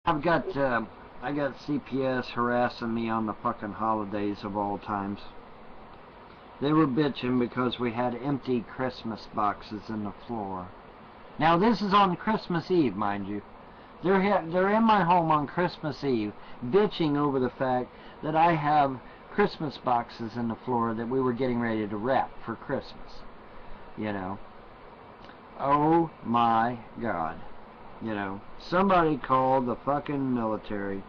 I got CPS harassing me on the fucking holidays of all times. They were bitching because we had empty Christmas boxes in the floor. Now this is on Christmas Eve, mind you. They're in my home on Christmas Eve, bitching over the fact that I have Christmas boxes in the floor that we were getting ready to wrap for Christmas. You know. Oh my God. You know, somebody called the fucking military.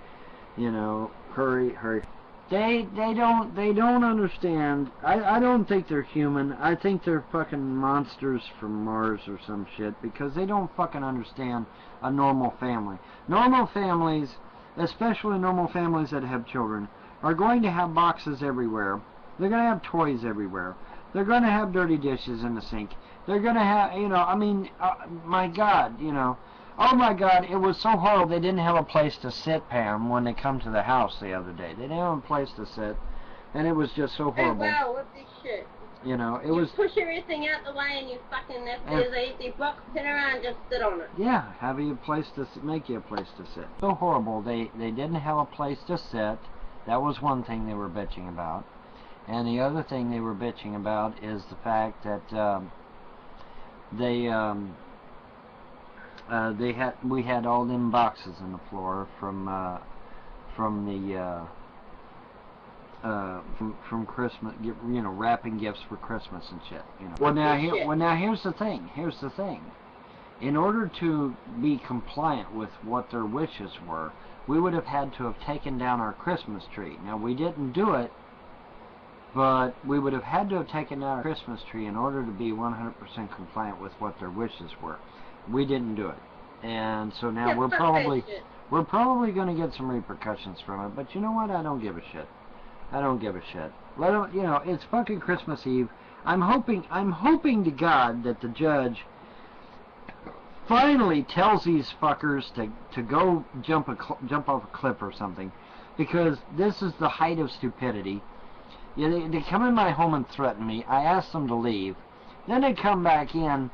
You know, hurry, hurry. They don't understand. I don't think they're human. I think they're fucking monsters from Mars or some shit, because they don't fucking understand a normal family. Normal families, especially normal families that have children, are going to have boxes everywhere. They're going to have toys everywhere. They're going to have dirty dishes in the sink. They're going to have, you know, I mean, my God, you know. Oh my God, it was so horrible they didn't have a place to sit, Pam, when they come to the house the other day. They didn't have a place to sit, and it was just so horrible. Oh wow, what's this shit? You know, it you was... push everything out the way and you fucking, if there's an empty box, turn around and just sit on it. Yeah, have you a place to make you a place to sit. So horrible, they didn't have a place to sit. That was one thing they were bitching about. And the other thing they were bitching about is the fact that we had all them boxes in the floor from Christmas, you know, wrapping gifts for Christmas and shit. You know. Well now here's the thing. Here's the thing. In order to be compliant with what their wishes were, we would have had to have taken down our Christmas tree. Now we didn't do it, but we would have had to have taken down our Christmas tree in order to be 100% compliant with what their wishes were. We didn't do it, and so now we're probably going to get some repercussions from it. But you know what? I don't give a shit. I don't give a shit. Let them, you know, it's fucking Christmas Eve. I'm hoping to God that the judge finally tells these fuckers to go jump off a cliff or something, because this is the height of stupidity. You know, they come in my home and threaten me. I ask them to leave. Then they come back in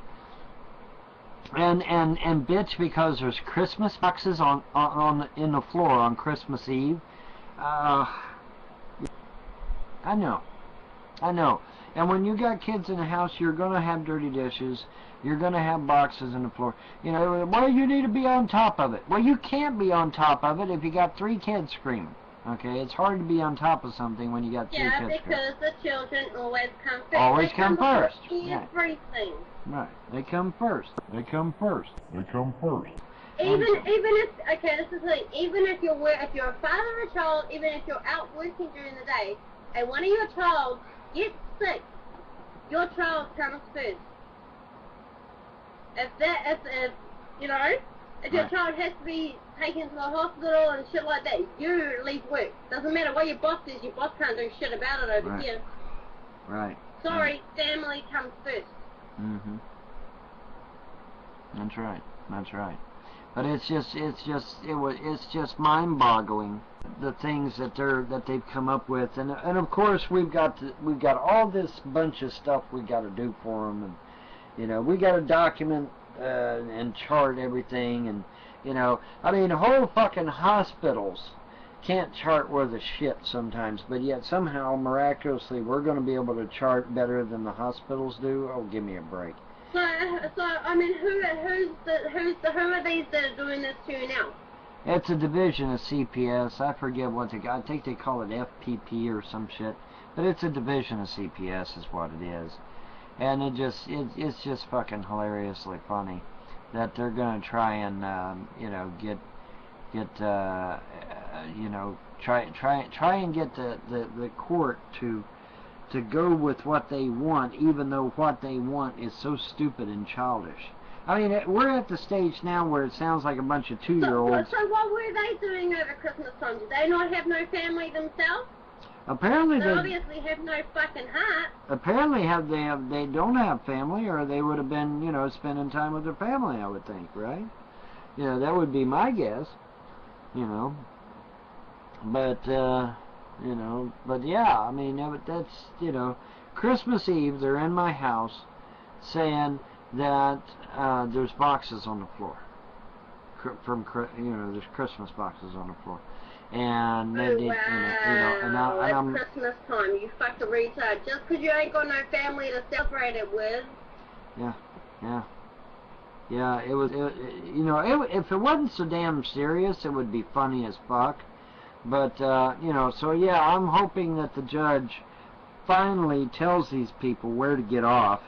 and bitch because there's Christmas boxes in the floor on Christmas Eve. I know. And when you got kids in the house, you're gonna have dirty dishes. You're gonna have boxes in the floor. You know, well, you need to be on top of it. Well, you can't be on top of it if you got 3 kids screaming. Okay, it's hard to be on top of something when you got 3 kids screaming. Yeah, because the children always come first. Always come first. Everything. Right. They come first. They come first. They come first. Even if, okay, this is the thing. Even if you're a father or a child, even if you're out working during the day, and one of your child gets sick, your child comes first. If you know, if your child has to be taken to the hospital and shit like that, you leave work. Doesn't matter what your boss is, your boss can't do shit about it over here. Right. Sorry, family comes first. Mhm. That's right. That's right. But it's just mind-boggling, the things that they've come up with, and of course we've got all this bunch of stuff we got to do for them, and you know, we got to document and chart everything, and you know, I mean, whole fucking hospitals can't chart worth a shit sometimes, but yet somehow miraculously we're going to be able to chart better than the hospitals do. Oh, give me a break. So I mean, who are these that are doing this to you now? It's a division of CPS. I forget what I think they call it FPP or some shit, but it's a division of CPS is what it is, and it's just fucking hilariously funny that they're gonna try and you know, try and get the court to go with what they want, even though what they want is so stupid and childish. I mean, we're at the stage now where it sounds like a bunch of 2-year-olds. So what were they doing over Christmas time? Did they not have no family themselves? Apparently they obviously have no fucking heart. Apparently they don't have family, or they would have been, you know, spending time with their family, I would think, right? You know, that would be my guess. You know, but you know, but yeah, I mean, that's, you know, Christmas Eve, they're in my house saying that there's boxes on the floor. there's Christmas boxes on the floor, and they Oh, did, wow. and I'm It's Christmas time, you fucking retard. Just 'cause you ain't got no family to celebrate it with. Yeah, if it wasn't so damn serious, it would be funny as fuck. But, so yeah, I'm hoping that the judge finally tells these people where to get off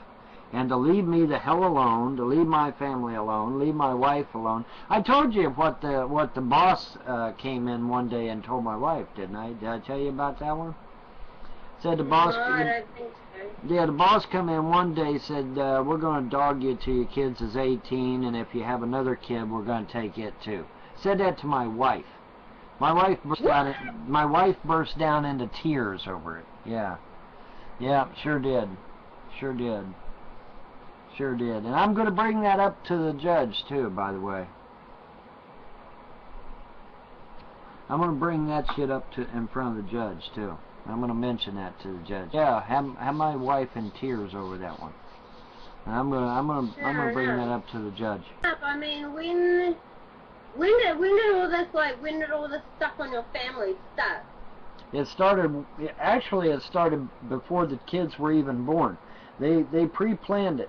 and to leave me the hell alone, to leave my family alone, leave my wife alone. I told you what the boss came in one day and told my wife, didn't I? Did I tell you about that one? Said the boss... No, I don't think so. Yeah, the boss come in one day, said, we're going to dog you till your kid's is 18, and if you have another kid, we're going to take it too. Said that to my wife. My wife burst down into tears over it. Yeah. Yeah, sure did. And I'm going to bring that up to the judge too, by the way. I'm going to bring that shit up in front of the judge too. I'm going to mention that to the judge. Yeah, have my wife in tears over that one. And I'm going to bring that up to the judge. I mean, when did all this stuff on your family start? It started before the kids were even born. They pre-planned it.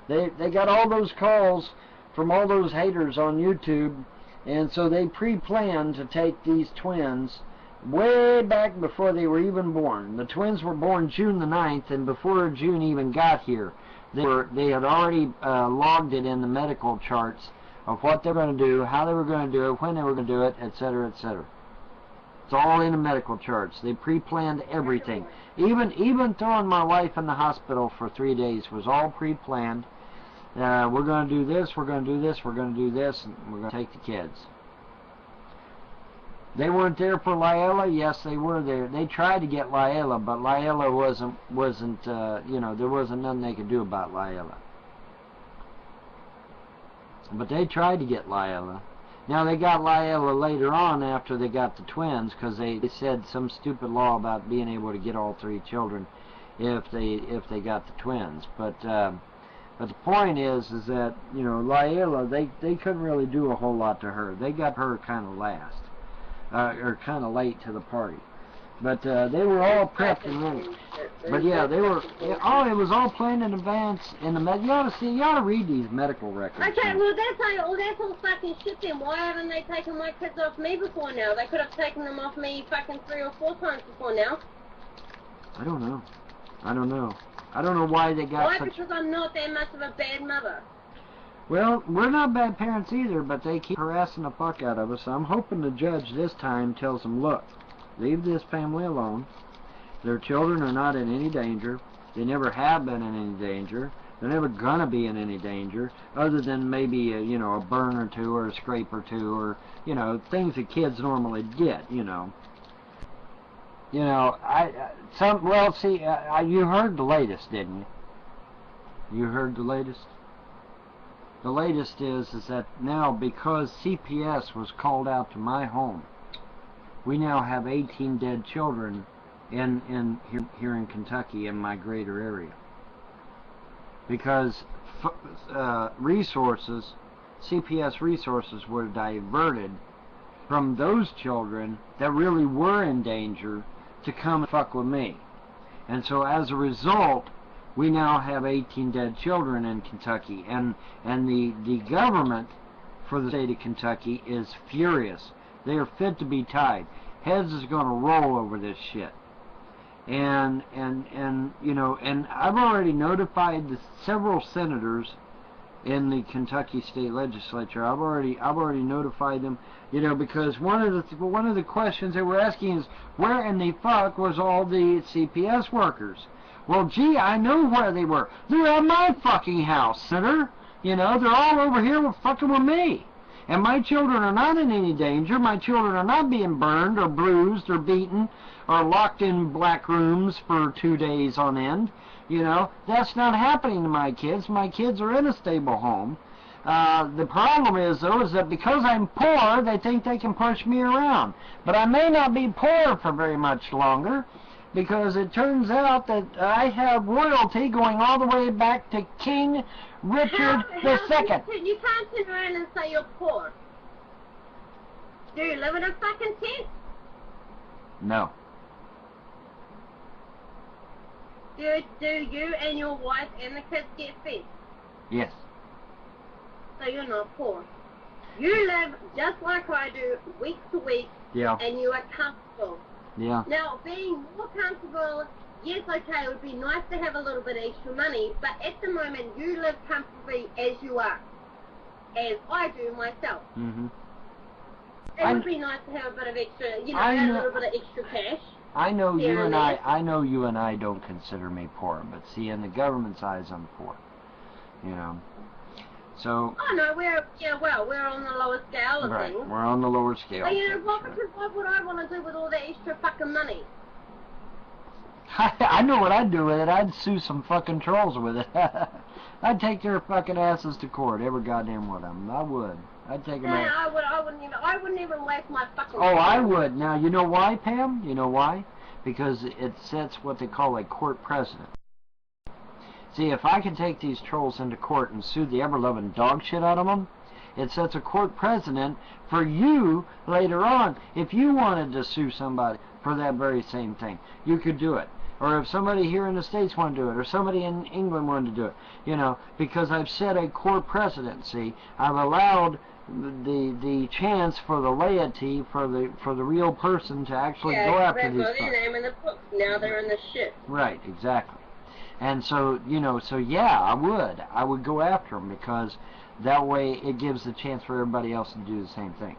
They got all those calls from all those haters on YouTube, and so they pre-planned to take these twins way back before they were even born. The twins were born June the 9th, and before June even got here, they had already logged it in the medical charts of what they were going to do, how they were going to do it, when they were going to do it, etc., etc. It's all in the medical charts. They pre-planned everything. Even throwing my wife in the hospital for 3 days was all pre-planned. We're going to do this, we're going to do this, we're going to do this, and we're going to take the kids. They weren't there for Layla. Yes, they were there. They tried to get Layla, but Layla wasn't there wasn't nothing they could do about Layla. But they tried to get Layla. Now they got Layla later on after they got the twins, because they said some stupid law about being able to get all 3 children if they got the twins. But the point is that Layla, they couldn't really do a whole lot to her. They got her kind of last. Or kind of late to the party, but they were all prepped and ready. But yeah, they were. It was all planned in advance. You ought to read these medical records. Okay, well that's all fucking shit then. Why haven't they taken my kids off me before now? They could have taken them off me fucking 3 or 4 times before now. I don't know. I don't know why they got. Why? Because I'm not that much of a bad mother. Well, we're not bad parents either, but they keep harassing the fuck out of us. I'm hoping the judge this time tells them, look, leave this family alone. Their children are not in any danger. They never have been in any danger. They're never gonna be in any danger, other than maybe a burn or 2 or a scrape or 2 or things that kids normally get. You heard the latest, didn't you? You heard the latest? The latest is that now, because CPS was called out to my home, we now have 18 dead children here in Kentucky in my greater area. Because CPS resources were diverted from those children that really were in danger to come and fuck with me. And so as a result, we now have 18 dead children in Kentucky, and the government for the state of Kentucky is furious. They are fit to be tied. Heads is going to roll over this shit. And I've already notified the several senators in the Kentucky state legislature. I've already notified them, because one of the questions they were asking is, where in the fuck was all the CPS workers? Well, gee, I know where they were. They're at my fucking house, Senator. They're all over here fucking with me. And my children are not in any danger. My children are not being burned or bruised or beaten or locked in black rooms for 2 days on end. That's not happening to my kids. My kids are in a stable home. The problem is, though, is that because I'm poor, they think they can push me around. But I may not be poor for very much longer, because it turns out that I have royalty going all the way back to King Richard II. You can't turn around and say you're poor. Do you live in a fucking tent? No. Do you and your wife and the kids get fed? Yes. So you're not poor. You live just like I do, week to week, Yeah. and you are comfortable. Yeah. Now, being more comfortable, yes, okay, it would be nice to have a little bit of extra money, but at the moment, you live comfortably as you are, as I do myself. Mm-hmm. It would be nice to have a bit of extra, you know, I a little bit of extra cash. I know here you and and there. I know you and I don't consider me poor, but see, in the government's eyes, I'm poor. You know. So. Oh no, we're on the lower scale of Right. things. We're on the lower scale. But you know, what would I want to do with all that extra fucking money? I know what I'd do with it. I'd sue some fucking trolls with it. I'd take their fucking asses to court, every goddamn one of them. I would. I'd take them out. I wouldn't even waste my fucking Oh, I time. would. Now, you know why, Pam? You know why? Because it sets what they call a court precedent. See, if I can take these trolls into court and sue the ever-loving dog shit out of them, it sets a court precedent for you later on. If you wanted to sue somebody for that very same thing, you could do it. Or if somebody here in the States wanted to do it, or somebody in England wanted to do it, you know, because I've set a court precedent. See, I've allowed the chance for the laity, for the real person to actually go after these folks. Yeah, their name in the books. Now they're in the shit. Right, exactly. And so, you know, so yeah, I would go after them, because that way it gives the chance for everybody else to do the same thing.